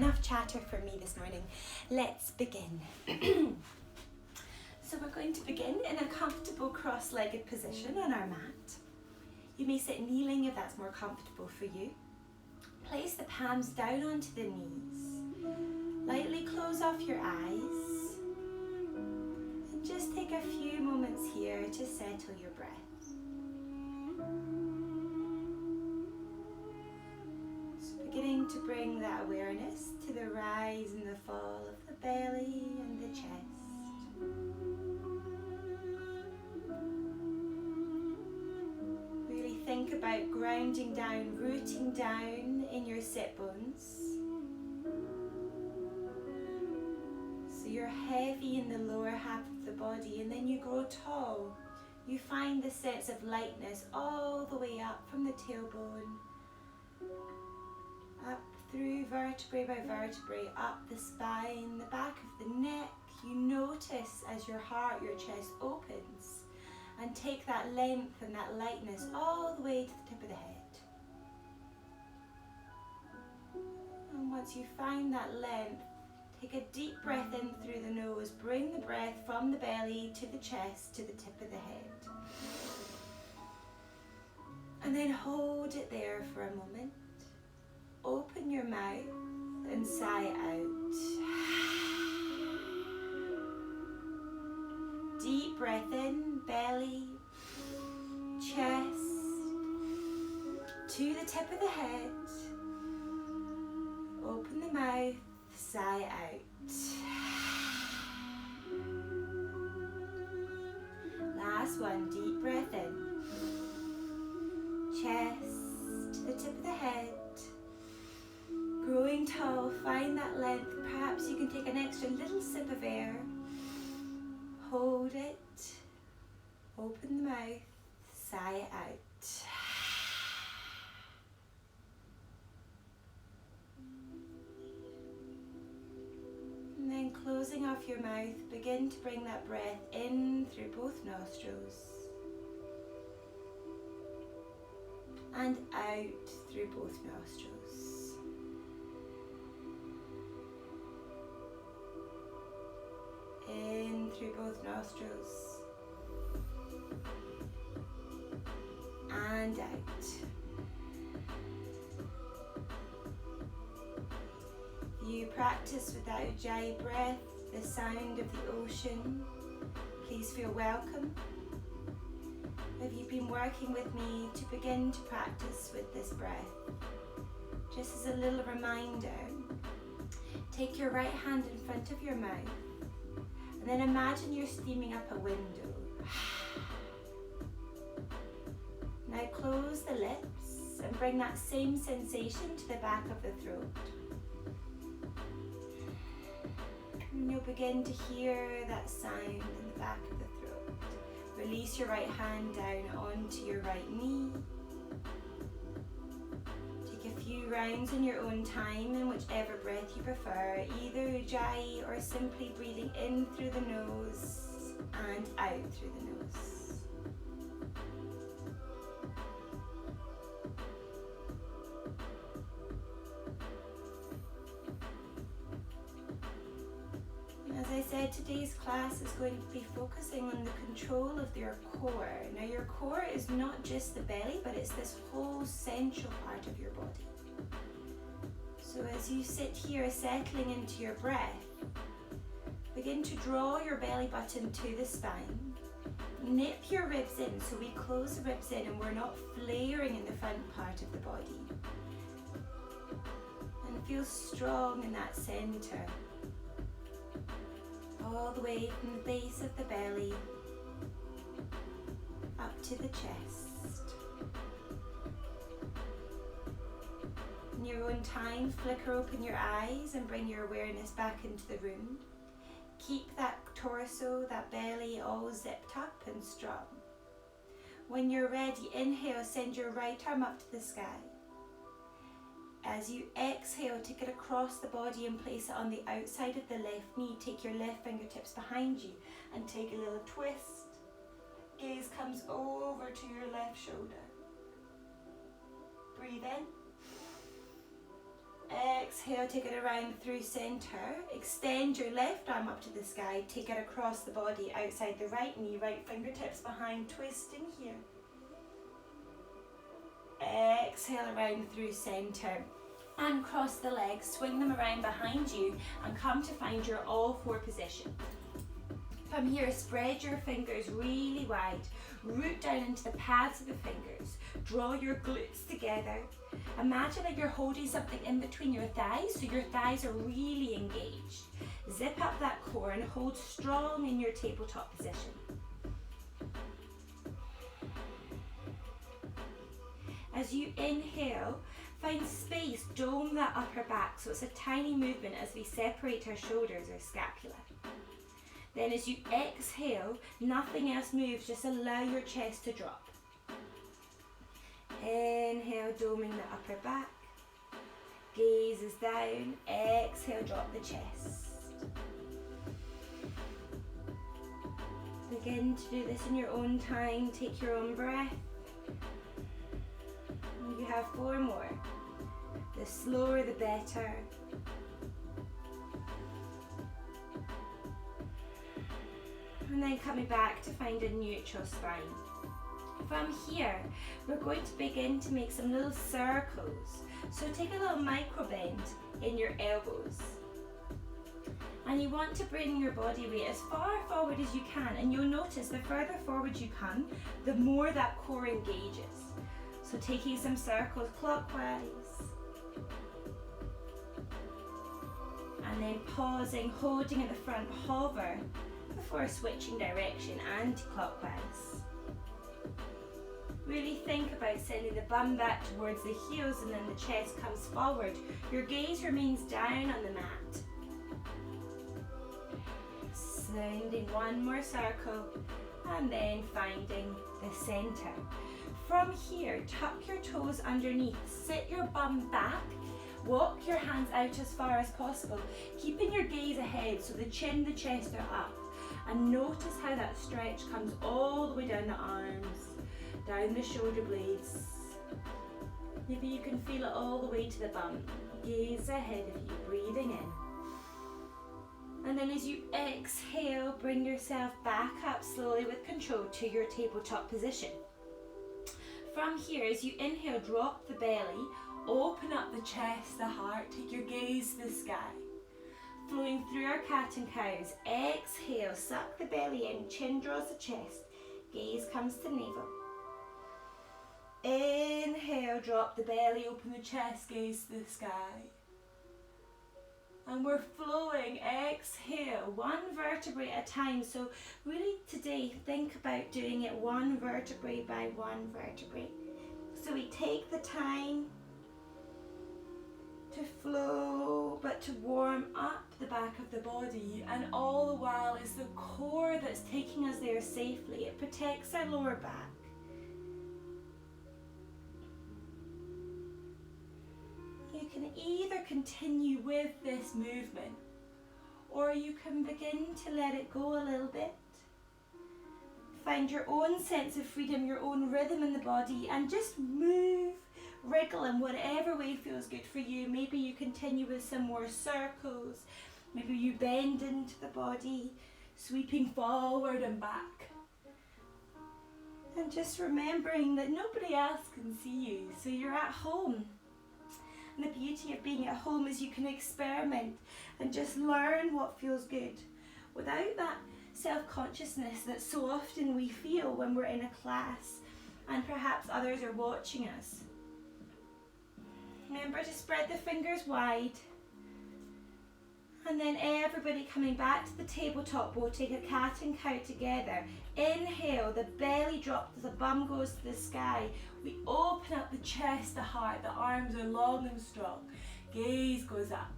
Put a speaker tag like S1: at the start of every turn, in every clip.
S1: enough chatter for me this morning. Let's begin. So we're going to begin in a comfortable cross-legged position on our mat. You may sit kneeling if that's more comfortable for you. Place the palms down onto the knees. Lightly close off your eyes. And just take a few moments here to settle your breath. Beginning to bring that awareness to the rise and the fall of the belly and the chest. Really think about grounding down, rooting down in your sit bones. So you're heavy in the lower half of the body, and then you grow tall. You find the sense of lightness all the way up from the tailbone, up through vertebrae by vertebrae, up the spine, the back of the neck. You notice as your heart, your chest opens, and take that length and that lightness all the way to the tip of the head. And once you find that length, take a deep breath in through the nose. Bring the breath from the belly to the chest, to the tip of the head. And then hold it there for a moment. Open your mouth and sigh out. Deep breath in, belly, chest, to the tip of the head. Open the mouth, sigh out. Last one, deep breath in. Chest, to the tip of the head. Growing tall, find that length. Perhaps you can take an extra little sip of air. Hold it. Open the mouth. Sigh out. And then closing off your mouth, begin to bring that breath in through both nostrils and out through both nostrils. In through both nostrils and out. You practice without Ujjayi breath, the sound of the ocean. Please feel welcome. Have you been working with me to begin to practice with this breath? Just as a little reminder, take your right hand in front of your mouth. And then imagine you're steaming up a window. Now close the lips and bring that same sensation to the back of the throat. And you'll begin to hear that sound in the back of the throat. Release your right hand down onto your right knee. Take a few rounds in your own time in whichever breath you prefer, either Ujjayi or simply breathing in through the nose and out through the nose. As I said, today's class is going to be focusing on the control of your core. Now your core is not just the belly, but it's this whole central part of your body. So as you sit here settling into your breath, begin to draw your belly button to the spine. Nip your ribs in, so we close the ribs in and we're not flaring in the front part of the body. And feel strong in that center. All the way from the base of the belly up to the chest. In your own time, flicker open your eyes and bring your awareness back into the room. Keep that torso, that belly all zipped up and strong. When you're ready, inhale, send your right arm up to the sky. As you exhale, take it across the body and place it on the outside of the left knee. Take your left fingertips behind you and take a little twist. Gaze comes over to your left shoulder. Breathe in Exhale, take it around through centre. Extend your left arm up to the sky. Take it across the body, outside the right knee, right fingertips behind, twisting here. Exhale around through centre. And cross the legs, swing them around behind you and come to find your all four position. From here, spread your fingers really wide. Root down into the pads of the fingers. Draw your glutes together. Imagine that you're holding something in between your thighs, so your thighs are really engaged. Zip up that core and hold strong in your tabletop position. As you inhale, find space, dome that upper back, so it's a tiny movement as we separate our shoulders or scapula. Then as you exhale, nothing else moves, just allow your chest to drop. Inhale, doming the upper back. Gaze is down. Exhale, drop the chest. Begin to do this in your own time. Take your own breath. You have 4 more. The slower, the better. And then coming back to find a neutral spine. From here, we're going to begin to make some little circles. So take a little micro bend in your elbows. And you want to bring your body weight as far forward as you can. And you'll notice the further forward you come, the more that core engages. So taking some circles clockwise. And then pausing, holding at the front, hover before switching direction anti-clockwise. Really think about sending the bum back towards the heels and then the chest comes forward. Your gaze remains down on the mat. Sending one more circle and then finding the center. From here, tuck your toes underneath, sit your bum back, walk your hands out as far as possible, keeping your gaze ahead so the chin, the chest are up. And notice how that stretch comes all the way down the arms, down the shoulder blades. Maybe you can feel it all the way to the bum. Gaze ahead of you, breathing in. And then as you exhale, bring yourself back up slowly with control to your tabletop position. From here, as you inhale, drop the belly, open up the chest, the heart, take your gaze to the sky. Flowing through our cat and cows. Exhale, suck the belly in, chin draws the chest, gaze comes to navel. Inhale, drop the belly, open the chest, gaze to the sky. And we're flowing, exhale, one vertebrae at a time. So really today, think about doing it one vertebrae by one vertebrae. So we take the time to flow, but to warm up the back of the body, and all the while it's the core that's taking us there safely. It protects our lower back. You can either continue with this movement, or you can begin to let it go a little bit. Find your own sense of freedom, your own rhythm in the body, and just move, wriggle in whatever way feels good for you. Maybe you continue with some more circles. Maybe you bend into the body, sweeping forward and back. And just remembering that nobody else can see you, so you're at home. And the beauty of being at home is you can experiment and just learn what feels good without that self-consciousness that so often we feel when we're in a class and perhaps others are watching us. Remember to spread the fingers wide. And then everybody coming back to the tabletop, we'll take a cat and cow together. Inhale, the belly drops, the bum goes to the sky. We open up the chest, the heart, the arms are long and strong. Gaze goes up.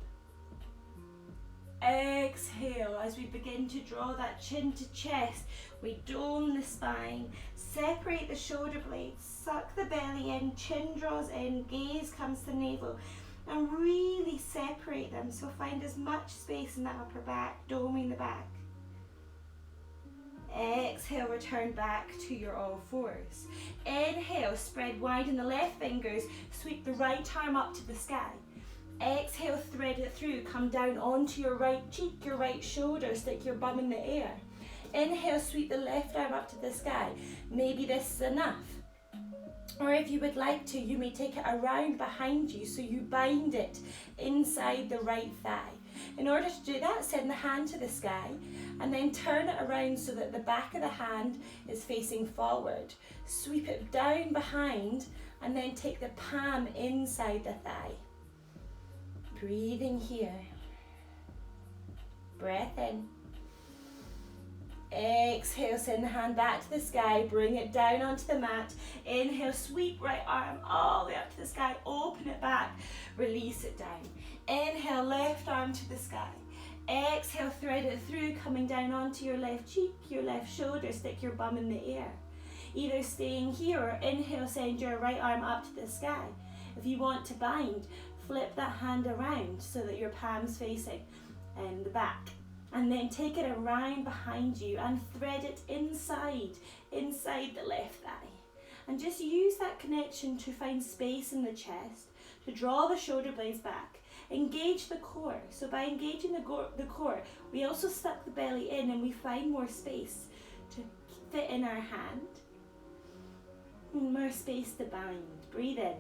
S1: Exhale, as we begin to draw that chin to chest, we dome the spine, separate the shoulder blades, suck the belly in, chin draws in, gaze comes to navel, and really separate them. So find as much space in that upper back, doming the back. Exhale, return back to your all fours. Inhale, spread wide in the left fingers, sweep the right arm up to the sky. Exhale, thread it through. Come down onto your right cheek, your right shoulder. Stick your bum in the air. Inhale, sweep the left arm up to the sky. Maybe this is enough. Or if you would like to, you may take it around behind you so you bind it inside the right thigh. In order to do that, send the hand to the sky and then turn it around so that the back of the hand is facing forward. Sweep it down behind and then take the palm inside the thigh. Breathing here. Breath in. Exhale, send the hand back to the sky, bring it down onto the mat. Inhale, sweep right arm all the way up to the sky, open it back, release it down. Inhale, left arm to the sky. Exhale, thread it through, coming down onto your left cheek, your left shoulder, stick your bum in the air. Either staying here or inhale, send your right arm up to the sky. If you want to bind, flip that hand around so that your palm's facing the back. And then take it around behind you and thread it inside the left thigh. And just use that connection to find space in the chest, to draw the shoulder blades back. Engage the core. So by engaging the core, we also suck the belly in and we find more space to fit in our hand. And more space to bind. Breathe in.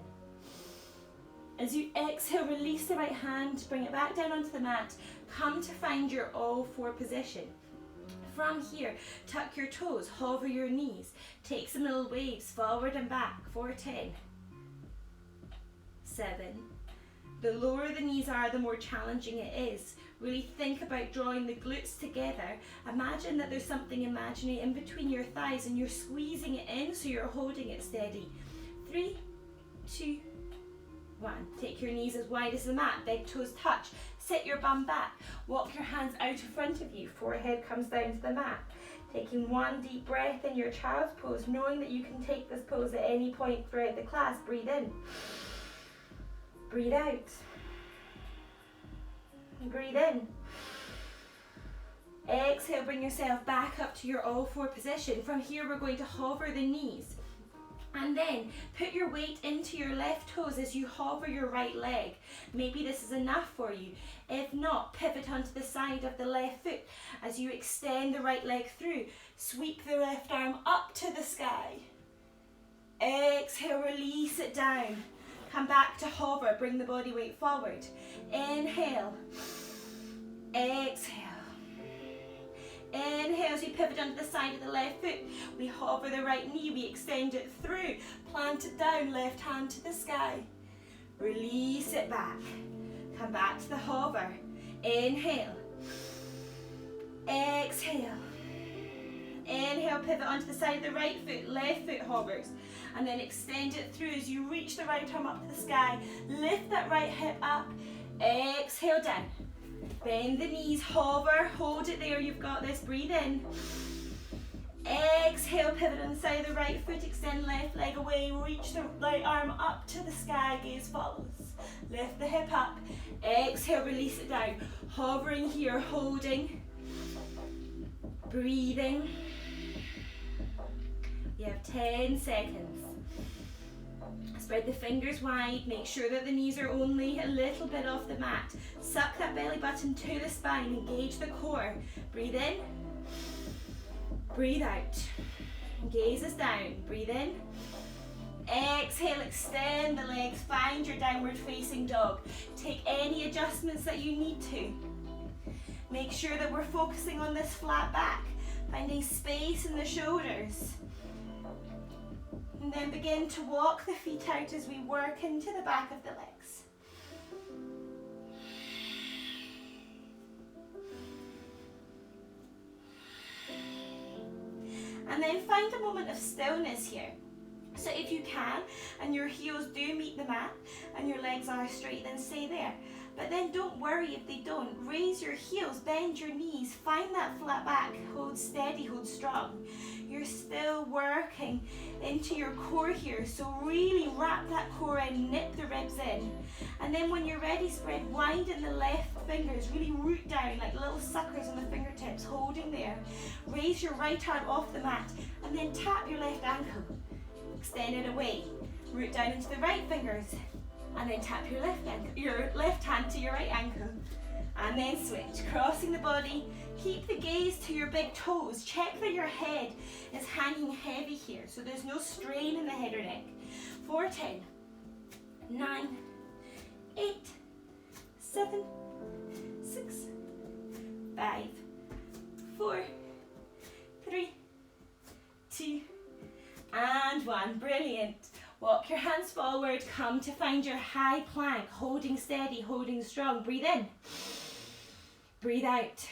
S1: As you exhale, release the right hand, bring it back down onto the mat. Come to find your all four position. From here, tuck your toes, hover your knees. Take some little waves forward and back for 10, 7. The lower the knees are, the more challenging it is. Really think about drawing the glutes together. Imagine that there's something imaginary in between your thighs and you're squeezing it in so you're holding it steady. 3, 2, 1. Take your knees as wide as the mat, big toes touch. Sit your bum back. Walk your hands out in front of you. Forehead comes down to the mat. Taking one deep breath in your child's pose, knowing that you can take this pose at any point throughout the class. Breathe in. Breathe out. Breathe in. Exhale, bring yourself back up to your all four position. From here, we're going to hover the knees. And then put your weight into your left toes as you hover your right leg. Maybe this is enough for you. If not, pivot onto the side of the left foot as you extend the right leg through. Sweep the left arm up to the sky. Exhale, release it down. Come back to hover, bring the body weight forward. Inhale. Exhale. Inhale as you pivot onto the side of the left foot. We hover the right knee, we extend it through. Plant it down, left hand to the sky. Release it back. Come back to the hover. Inhale. Exhale. Inhale, pivot onto the side of the right foot, left foot hovers. And then extend it through as you reach the right arm up to the sky. Lift that right hip up. Exhale down. Bend the knees, hover, hold it there, you've got this, breathe in. Exhale, pivot on the side of the right foot, extend left leg away, reach the right arm up to the sky, gaze follows. Lift the hip up, exhale, release it down. Hovering here, holding, breathing. You have 10 seconds. Spread the fingers wide, make sure that the knees are only a little bit off the mat. Suck that belly button to the spine, engage the core. Breathe in, breathe out. Gaze is down, breathe in. Exhale, extend the legs, find your downward facing dog. Take any adjustments that you need to. Make sure that we're focusing on this flat back, finding space in the shoulders. And then begin to walk the feet out as we work into the back of the legs. And then find a moment of stillness here. So if you can, and your heels do meet the mat, and your legs are straight, then stay there. But then don't worry if they don't. Raise your heels, bend your knees, find that flat back, hold steady, hold strong. You're still working into your core here, so really wrap that core in, nip the ribs in. And then when you're ready, spread wide in the left fingers, really root down like little suckers on the fingertips, holding there. Raise your right arm off the mat, and then tap your left ankle. Extend it away. Root down into the right fingers. And then tap your left hand to your right ankle. And then switch, crossing the body. Keep the gaze to your big toes. Check that your head is hanging heavy here, so there's no strain in the head or neck. 4, 10, 9, 8, 7, 6, 5, 4, 3, 2, and 1. Brilliant. Walk your hands forward, come to find your high plank, holding steady, holding strong. Breathe in, breathe out.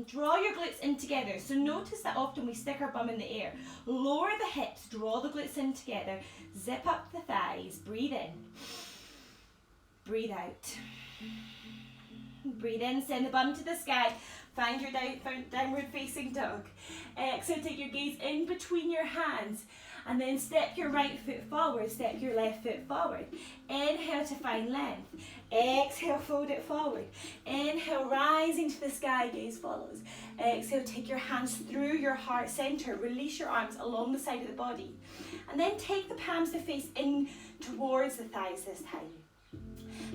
S1: Draw your glutes in together. So notice that often we stick our bum in the air. Lower the hips, draw the glutes in together. Zip up the thighs, breathe in, breathe out. Breathe in, send the bum to the sky. Find your downward facing dog. Exhale, take your gaze in between your hands. And then step your right foot forward, step your left foot forward. Inhale to find length. Exhale, fold it forward. Inhale, rising to the sky, gaze follows. Exhale, take your hands through your heart center. Release your arms along the side of the body. And then take the palms to face in towards the thighs this time.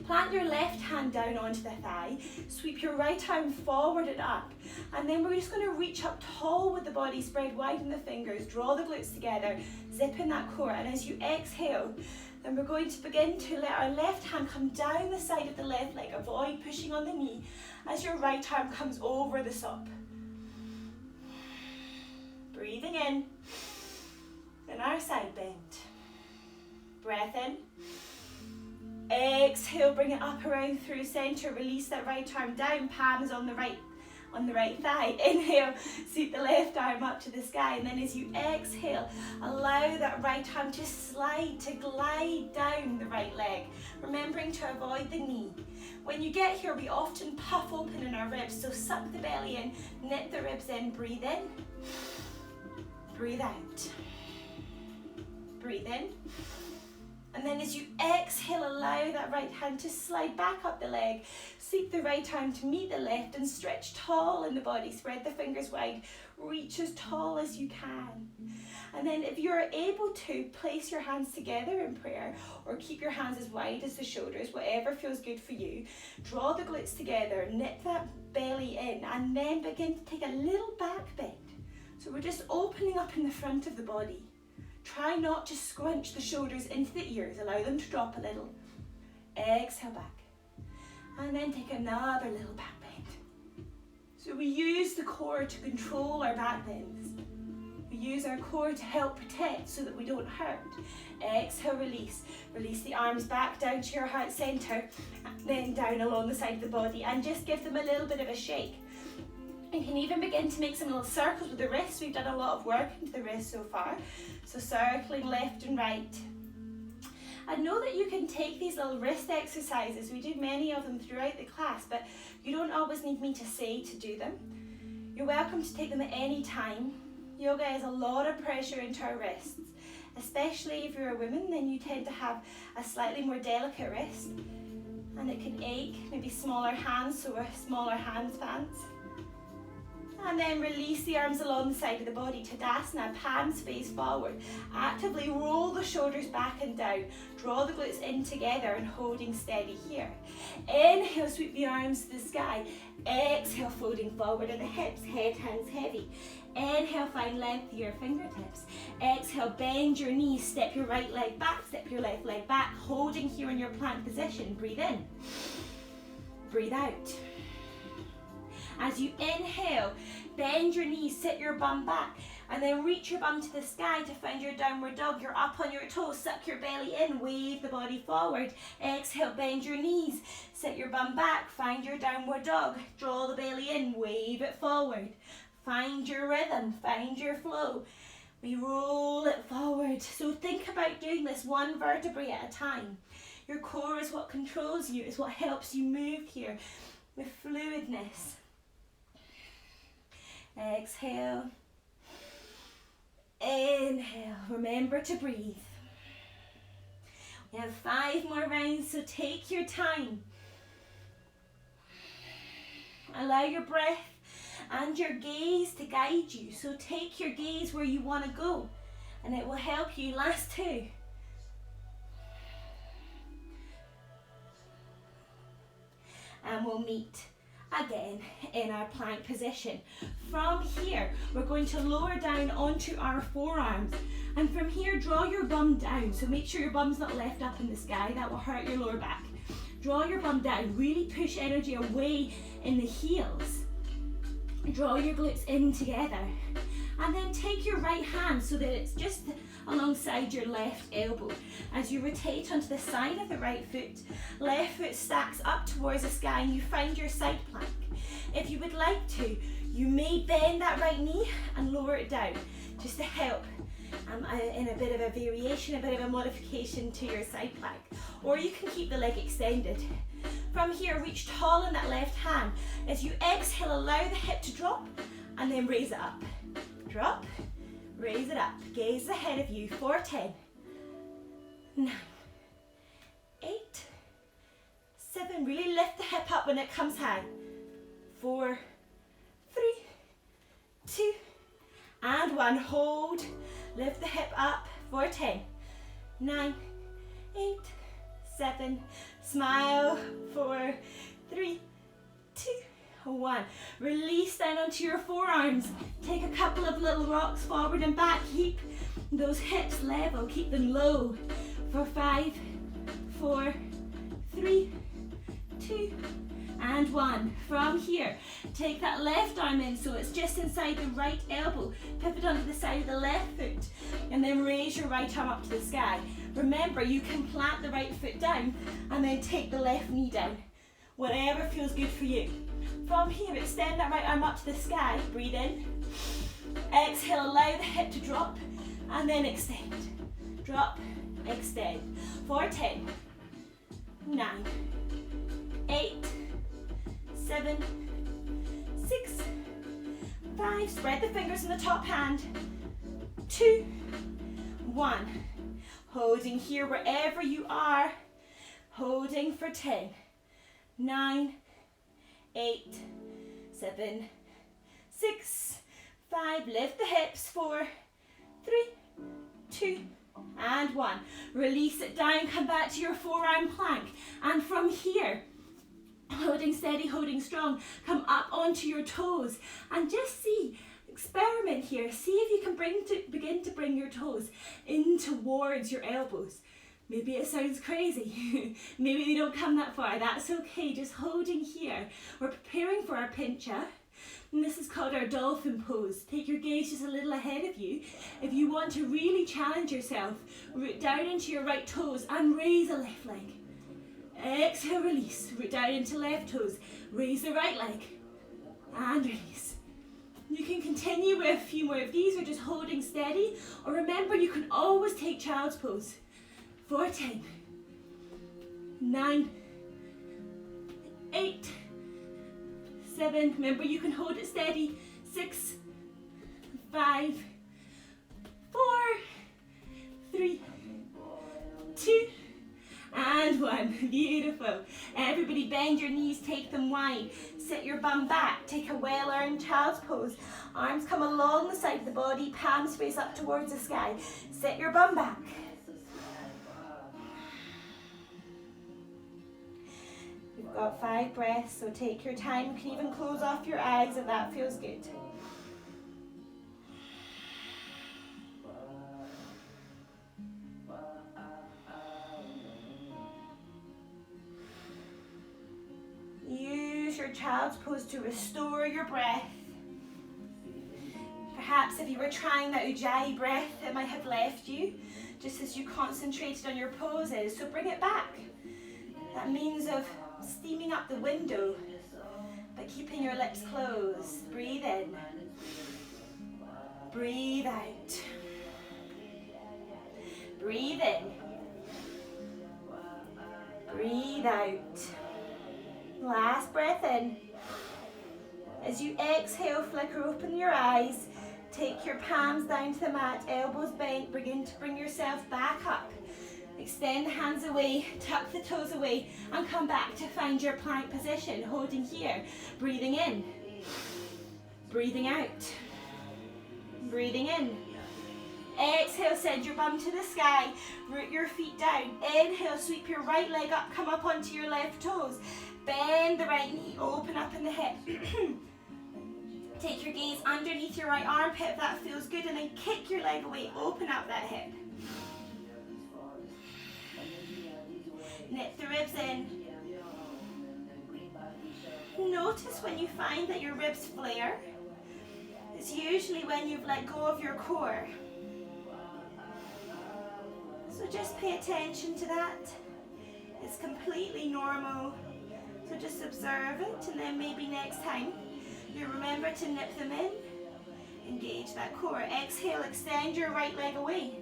S1: Plant your left hand down onto the thigh, sweep your right arm forward and up, and then we're just going to reach up tall with the body, spread wide in the fingers, draw the glutes together, zip in that core, and as you exhale, then we're going to begin to let our left hand come down the side of the left leg, avoid pushing on the knee, as your right arm comes over the SOP. Breathing in, and our side bend. Breath in. Exhale, bring it up around through center, release that right arm down, palms on the right thigh. Inhale, sweep the left arm up to the sky, and then as you exhale, allow that right arm to slide, to glide down the right leg, remembering to avoid the knee. When you get here, we often puff open in our ribs, so suck the belly in, knit the ribs in, breathe in, breathe out, breathe in. And then as you exhale, allow that right hand to slide back up the leg. Sweep the right arm to meet the left and stretch tall in the body. Spread the fingers wide. Reach as tall as you can. And then if you're able to, place your hands together in prayer or keep your hands as wide as the shoulders, whatever feels good for you. Draw the glutes together, knit that belly in, and then begin to take a little back bend. So we're just opening up in the front of the body. Try not to scrunch the shoulders into the ears. Allow them to drop a little. Exhale back. And then take another little back bend. So we use the core to control our back bends. We use our core to help protect so that we don't hurt. Exhale, release. Release the arms back down to your heart center. Then down along the side of the body. And just give them a little bit of a shake. You can even begin to make some little circles with the wrists. We've done a lot of work into the wrists so far. So circling left and right. And know that you can take these little wrist exercises. We do many of them throughout the class, but you don't always need me to say to do them. You're welcome to take them at any time. Yoga has a lot of pressure into our wrists. Especially if you're a woman, then you tend to have a slightly more delicate wrist. And it can ache, maybe smaller hands, so we're smaller hand fans. And then release the arms along the side of the body, Tadasana, palms face forward. Actively roll the shoulders back and down. Draw the glutes in together and holding steady here. Inhale, sweep the arms to the sky. Exhale, folding forward at the hips, head, hands heavy. Inhale, find length to your fingertips. Exhale, bend your knees, step your right leg back, step your left leg back, holding here in your plank position. Breathe in, breathe out. As you inhale, bend your knees, sit your bum back, and then reach your bum to the sky to find your downward dog. You're up on your toes, suck your belly in, wave the body forward. Exhale, bend your knees, sit your bum back, find your downward dog. Draw the belly in, wave it forward. Find your rhythm, find your flow. We roll it forward. So think about doing this one vertebrae at a time. Your core is what controls you, it's what helps you move here with fluidness. Exhale, inhale, remember to breathe. We have 5 more rounds, so take your time. Allow your breath and your gaze to guide you, so take your gaze where you want to go, and it will help you. Last 2. we'll meet again in our plank position. From here, we're going to lower down onto our forearms, and from here, draw your bum down. So make sure your bum's not left up in the sky, that will hurt your lower back. Draw your bum down, really push energy away in the heels. Draw your glutes in together. And then take your right hand so that it's just alongside your left elbow. As you rotate onto the side of the right foot, left foot stacks up towards the sky and you find your side plank. If you would like to, you may bend that right knee and lower it down, just to help in a bit of a variation, a bit of a modification to your side plank. Or you can keep the leg extended. From here, reach tall in that left hand. As you exhale, allow the hip to drop and then raise it up. Drop, raise it up, gaze ahead of you for 10, 9, 8, 7, really lift the hip up when it comes high, 4, 3, 2, and 1, hold, lift the hip up for 10, 9, 8, 7, smile, 4, 3, 2, 1. Release down onto your forearms. Take a couple of little rocks forward and back. Keep those hips level. Keep them low. For 5, 4, 3, 2, and 1. From here, take that left arm in so it's just inside the right elbow. Pivot onto the side of the left foot and then raise your right arm up to the sky. Remember, you can plant the right foot down and then take the left knee down. Whatever feels good for you. From here, extend that right arm up to the sky. Breathe in. Exhale, allow the hip to drop and then extend. Drop, extend. For 10, 9, 8, 7, 6, 5. Spread the fingers in the top hand. 2, 1. Holding here wherever you are. Holding for 10, 9, 8, 7, 6, 5. Lift the hips. 4, 3, 2, and 1. Release it down. Come back to your forearm plank. And from here, holding steady, holding strong, come up onto your toes and just see, experiment here. See if you can begin to bring your toes in towards your elbows. Maybe it sounds crazy. Maybe they don't come that far. That's okay. Just holding here. We're preparing for our pincha. And this is called our dolphin pose. Take your gaze just a little ahead of you. If you want to really challenge yourself, root down into your right toes and raise the left leg. Exhale, release. Root down into left toes. Raise the right leg. And release. You can continue with a few more of these. We're just holding steady. Or remember, you can always take child's pose. For 10, 9, 8, 7. Remember, you can hold it steady. 6, 5, 4, 3, 2, and 1. Beautiful. Everybody bend your knees, take them wide. Sit your bum back. Take a well-earned child's pose. Arms come along the side of the body, palms face up towards the sky. Sit your bum back. You've got 5 breaths, so take your time. You can even close off your eyes if that feels good. Use your child's pose to restore your breath. Perhaps if you were trying that Ujjayi breath, it might have left you just as you concentrated on your poses. So bring it back. That means of steaming up the window, but keeping your lips closed. Breathe in. Breathe out. Breathe in. Breathe out. Last breath in. As you exhale, flicker open your eyes. Take your palms down to the mat, elbows bent. Begin to bring yourself back up. Extend the hands away, tuck the toes away, and come back to find your plank position, holding here. Breathing in. Breathing out. Breathing in. Exhale, send your bum to the sky. Root your feet down. Inhale, sweep your right leg up, come up onto your left toes. Bend the right knee, open up in the hip. Take your gaze underneath your right armpit if that feels good, and then kick your leg away, open up that hip. Knit the ribs in. Notice when you find that your ribs flare. It's usually when you've let go of your core. So just pay attention to that. It's completely normal. So just observe it, and then maybe next time you remember to nip them in. Engage that core. Exhale, extend your right leg away.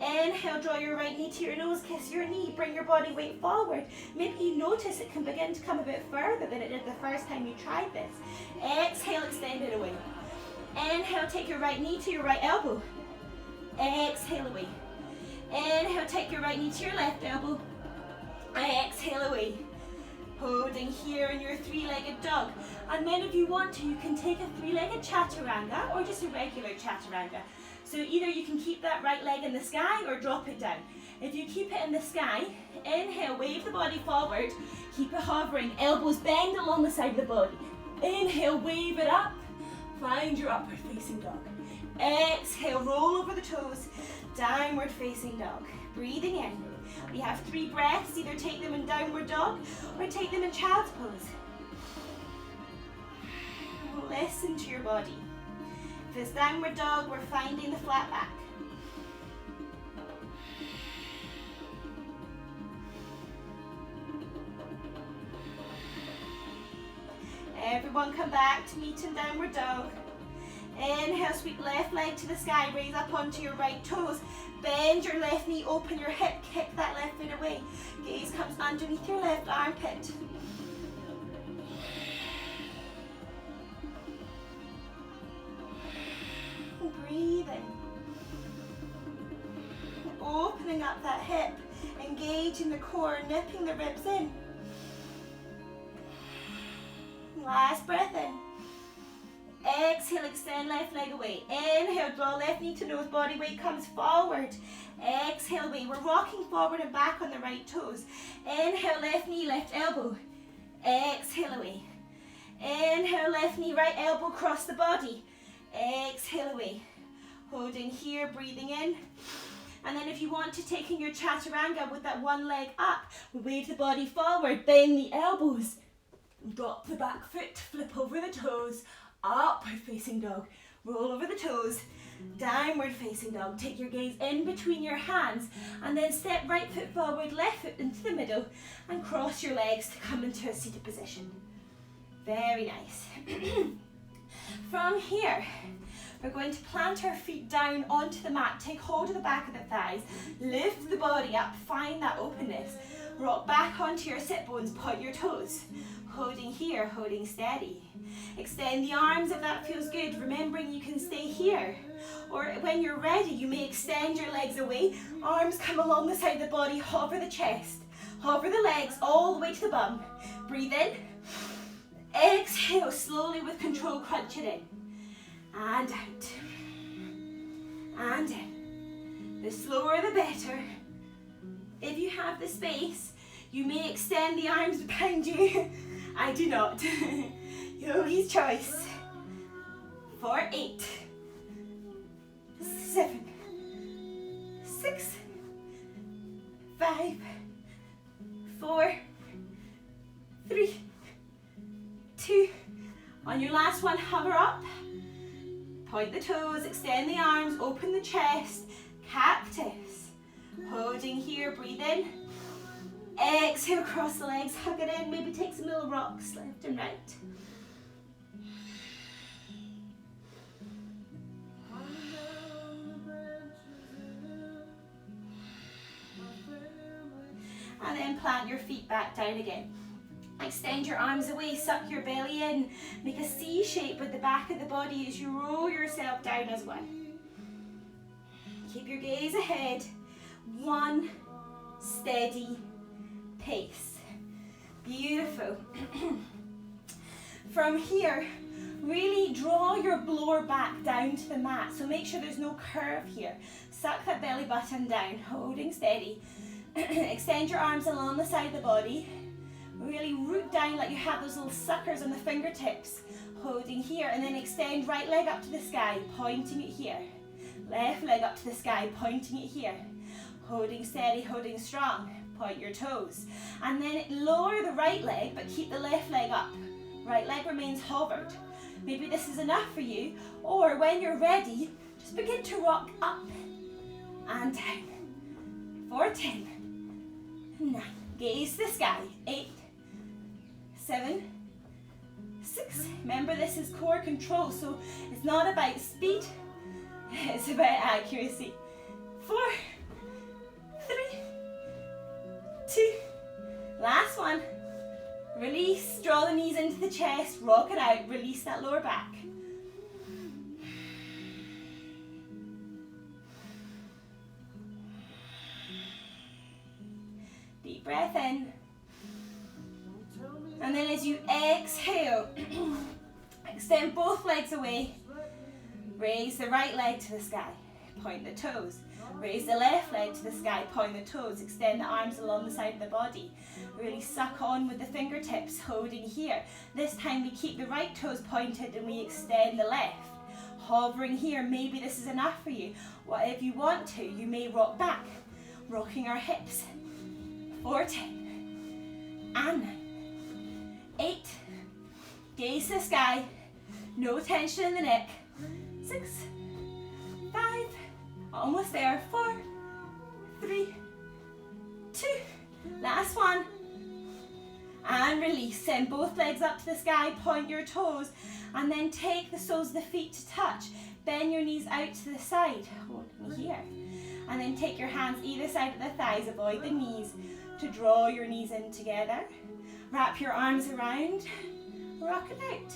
S1: Inhale, draw your right knee to your nose, kiss your knee, bring your body weight forward. Maybe you notice it can begin to come a bit further than it did the first time you tried this. Exhale, extend it away. Inhale, take your right knee to your right elbow. Exhale away. Inhale, take your right knee to your left elbow. Exhale away. Holding here in your three-legged dog. And then if you want to, you can take a three-legged chaturanga or just a regular chaturanga. So either you can keep that right leg in the sky or drop it down. If you keep it in the sky, inhale, wave the body forward, keep it hovering, elbows bend along the side of the body. Inhale, wave it up, find your upward facing dog. Exhale, roll over the toes, downward facing dog. Breathing in. We have 3 breaths, either take them in downward dog or take them in child's pose. Listen to your body. If it's downward dog, we're finding the flat back. Everyone come back to meet in downward dog. Inhale, sweep left leg to the sky, raise up onto your right toes. Bend your left knee, open your hip, kick that left foot away. Gaze comes underneath your left armpit. Breathing. Opening up that hip, engaging the core, nipping the ribs in. Last breath in. Exhale, extend left leg away. Inhale, draw left knee to nose, body weight comes forward. Exhale away. We're rocking forward and back on the right toes. Inhale, left knee, left elbow. Exhale away. Inhale, left knee, right elbow, cross the body. Exhale away. Holding here, breathing in. And then if you want to take in your chaturanga with that one leg up, wave the body forward, bend the elbows. Drop the back foot, flip over the toes. Upward facing dog, roll over the toes, downward facing dog. Take your gaze in between your hands and then step right foot forward, left foot into the middle and cross your legs to come into a seated position. Very nice. From here, we're going to plant our feet down onto the mat, take hold of the back of the thighs, lift the body up, find that openness. Rock back onto your sit bones, point your toes. Holding here, holding steady. Extend the arms if that feels good, remembering you can stay here. Or when you're ready, you may extend your legs away, arms come along the side of the body, hover the chest, hover the legs all the way to the bum. Breathe in, exhale slowly with control, crunch it in. And out, and in. The slower the better. If you have the space, you may extend the arms behind you. I do not. Yogi's choice. For 8, 7, 6, 5, 4, 3, 2. On your last one, hover up. Point the toes, extend the arms, open the chest. Cactus. Holding here, breathe in. Exhale, cross the legs, hug it in, maybe take some little rocks left and right. And then plant your feet back down again. Extend your arms away, suck your belly in, make a C shape with the back of the body as you roll yourself down as one. Keep your gaze ahead, one steady pace. Beautiful. From here, really draw your blower back down to the mat, so make sure there's no curve here. Suck that belly button down, holding steady. Extend your arms along the side of the body. Really root down like you have those little suckers on the fingertips. Holding here, and then extend right leg up to the sky, pointing it here. Left leg up to the sky, pointing it here. Holding steady, holding strong. Point your toes. And then lower the right leg, but keep the left leg up. Right leg remains hovered. Maybe this is enough for you, or when you're ready, just begin to rock up and down. 4, 10, 9. Gaze to the sky. 8, 7, 6. Remember, this is core control, so it's not about speed, it's about accuracy. 4, 3, 2. Last one. Release, draw the knees into the chest, rock it out, release that lower back. Deep breath in. And then as you exhale, extend both legs away. Raise the right leg to the sky, point the toes. Raise the left leg to the sky, point the toes. Extend the arms along the side of the body. Really suck on with the fingertips, holding here. This time we keep the right toes pointed and we extend the left. Hovering here, maybe this is enough for you. If you want to, you may rock back, rocking our hips. 4, 10, and 9, 8. Gaze to the sky, no tension in the neck. 6, 5, almost there. 4, 3, 2. Last one. And release. Send both legs up to the sky, point your toes, and then take the soles of the feet to touch. Bend your knees out to the side, holding here. And then take your hands either side of the thighs, avoid the knees, to draw your knees in together. Wrap your arms around, rock it out.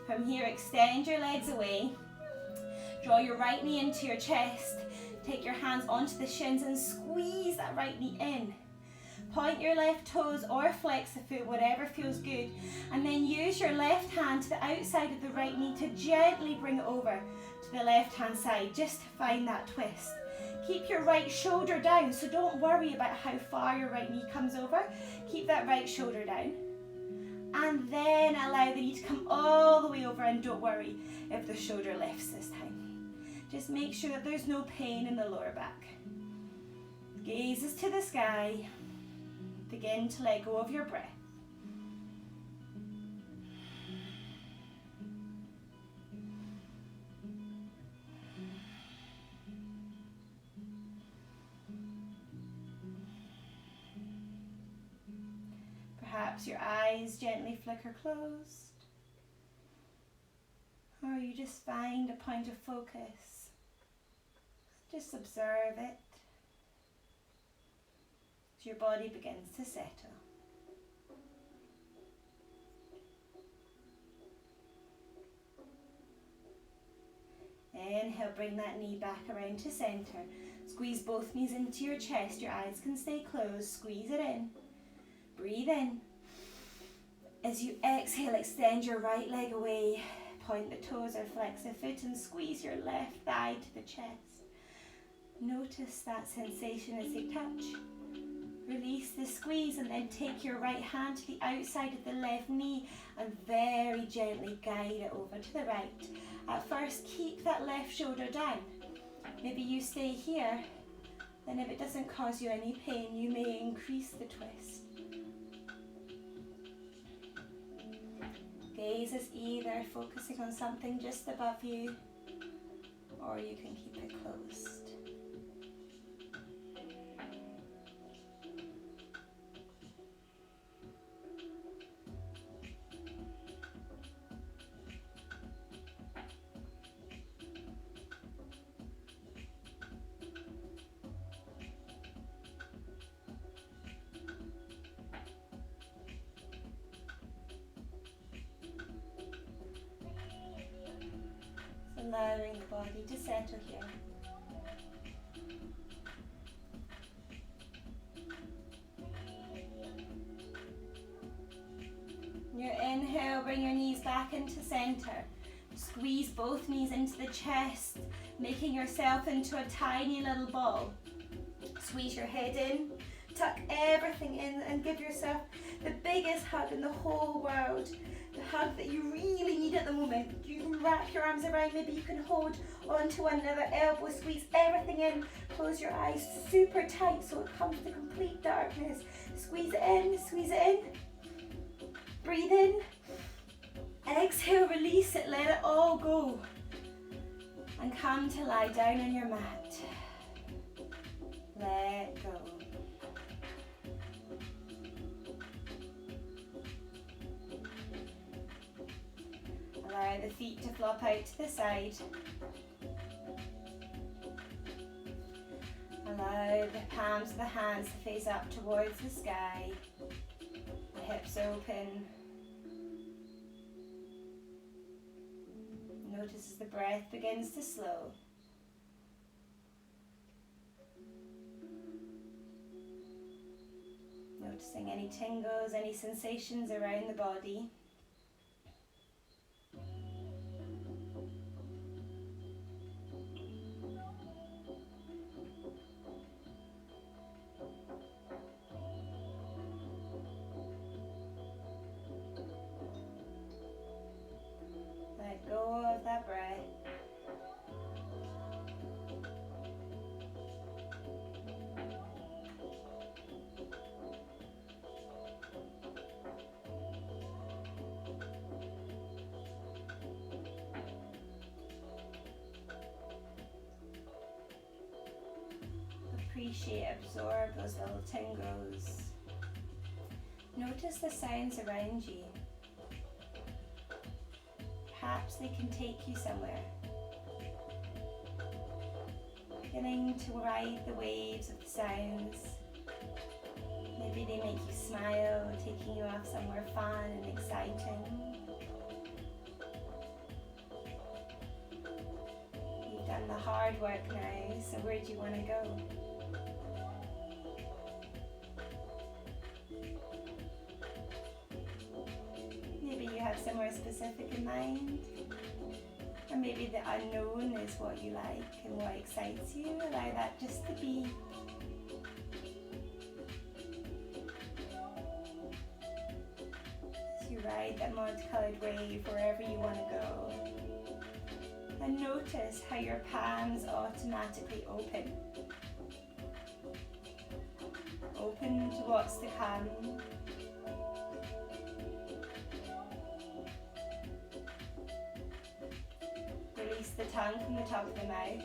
S1: From here, extend your legs away. Draw your right knee into your chest. Take your hands onto the shins and squeeze that right knee in. Point your left toes or flex the foot, whatever feels good. And then use your left hand to the outside of the right knee to gently bring it over to the left hand side, just to find that twist. Keep your right shoulder down, so don't worry about how far your right knee comes over. Keep that right shoulder down. And then allow the knee to come all the way over, and don't worry if the shoulder lifts this time. Just make sure that there's no pain in the lower back. Gazes to the sky. Begin to let go of your breath. Perhaps your eyes gently flicker closed, or you just find a point of focus. Just observe it as your body begins to settle. Inhale, bring that knee back around to center. Squeeze both knees into your chest. Your eyes can stay closed. Squeeze it in. Breathe in. As you exhale, extend your right leg away. Point the toes or flex the foot and squeeze your left thigh to the chest. Notice that sensation as they touch. Release the squeeze and then take your right hand to the outside of the left knee and very gently guide it over to the right. At first, keep that left shoulder down. Maybe you stay here, then if it doesn't cause you any pain, you may increase the twist. Gaze is either focusing on something just above you, or you can keep it closed. Allowing the body to settle here. Your back into center. Squeeze both knees into the chest, making yourself into a tiny little ball. Squeeze your head in, tuck everything in, and give yourself the biggest hug in the whole world. The hug that you really need at the moment. You can wrap your arms around, maybe you can hold onto one another elbow, squeeze everything in, close your eyes super tight so it comes to complete darkness. Squeeze it in, breathe in, exhale, release it, let it all go, and come to lie down on your mat. Let go. Allow the feet to flop out to the side. Allow the palms of the hands to face up towards the sky. The hips open. Notice as the breath begins to slow. Noticing any tingles, any sensations around the body. Let go of that breath. Appreciate, absorb those little tingles. Notice the sounds around you. Perhaps they can take you somewhere. Beginning to ride the waves of the sounds. Maybe they make you smile, taking you off somewhere fun and exciting. You've done the hard work now, so where do you want to go? Somewhere specific in mind, or maybe the unknown is what you like and what excites you. Allow that just to be. As you ride that multicolored wave wherever you want to go, and notice how your palms automatically open. Open to what's to come. Release the tongue from the top of the mouth.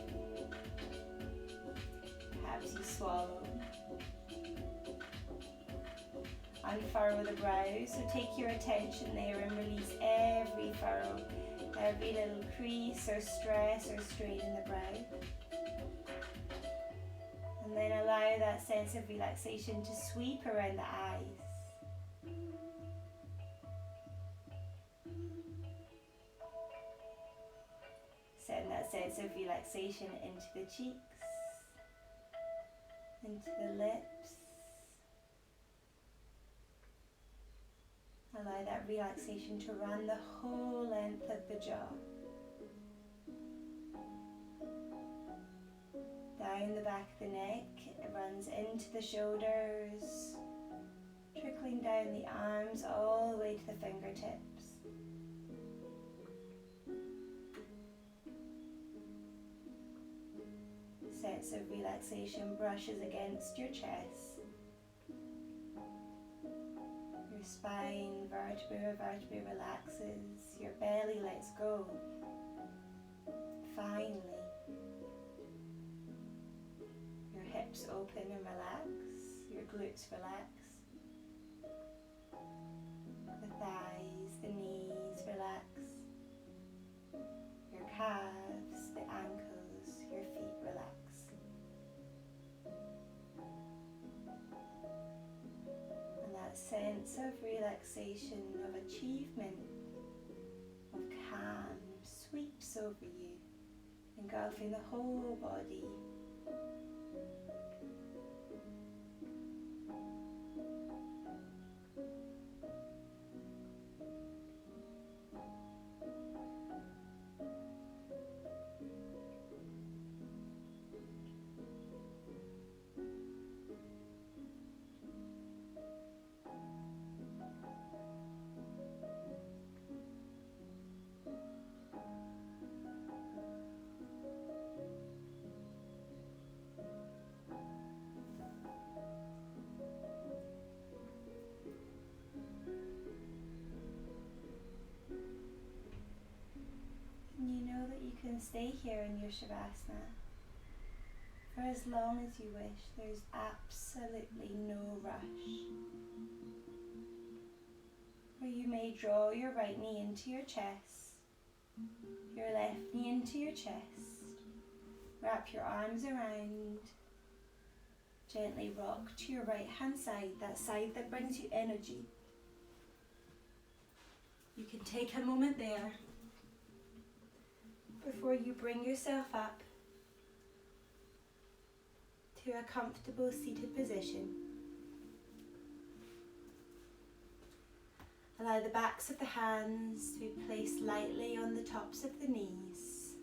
S1: Perhaps you swallow. Unfurrow the brows, so take your attention there and release every furrow, every little crease or stress or strain in the brow. And then allow that sense of relaxation to sweep around the eyes. Send that sense of relaxation into the cheeks, into the lips. Allow that relaxation to run the whole length of the jaw. Down the back of the neck, it runs into the shoulders, trickling down the arms all the way to the fingertips. Sense of relaxation brushes against your chest. Your spine, vertebra by vertebra relaxes. Your belly lets go. Finally, your hips open and relax. Your glutes relax. The thighs, the knees relax. Your calves, the ankles, your feet relax. Sense of relaxation, of achievement, of calm sweeps over you, engulfing the whole body. stay here in your Shavasana for as long as you wish. There's absolutely no rush. Or you may draw your right knee into your chest, your left knee into your chest. Wrap your arms around. Gently rock to your right hand side, that side that brings you energy. You can take a moment there before you bring yourself up to a comfortable seated position. Allow the backs of the hands to be placed lightly on the tops of the knees.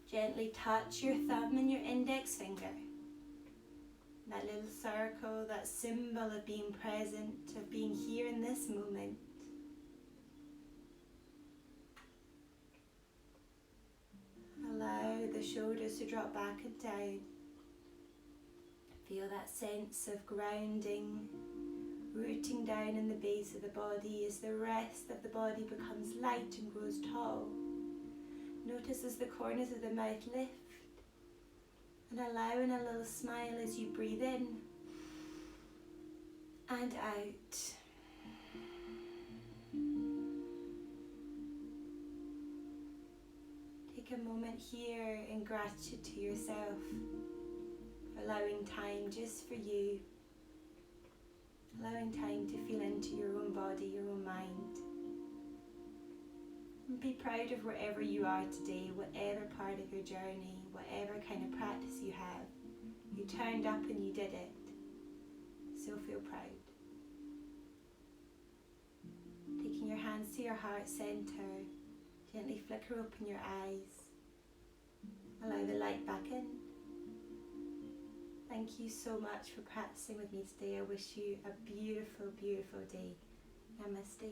S1: Gently touch your thumb and your index finger. That little circle, that symbol of being present, of being here in this moment. Allow the shoulders to drop back and down. Feel that sense of grounding, rooting down in the base of the body as the rest of the body becomes light and grows tall. Notice as the corners of the mouth lift, and allowing a little smile as you breathe in and out. Take a moment here in gratitude to yourself for allowing time just for you, allowing time to feel into your own body, your own mind. And be proud of wherever you are today, whatever part of your journey, whatever kind of practice you have. You turned up and you did it. So feel proud. Taking your hands to your heart center, gently flicker open your eyes. Allow the light back in. Thank you so much for practicing with me today. I wish you a beautiful, beautiful day. Namaste.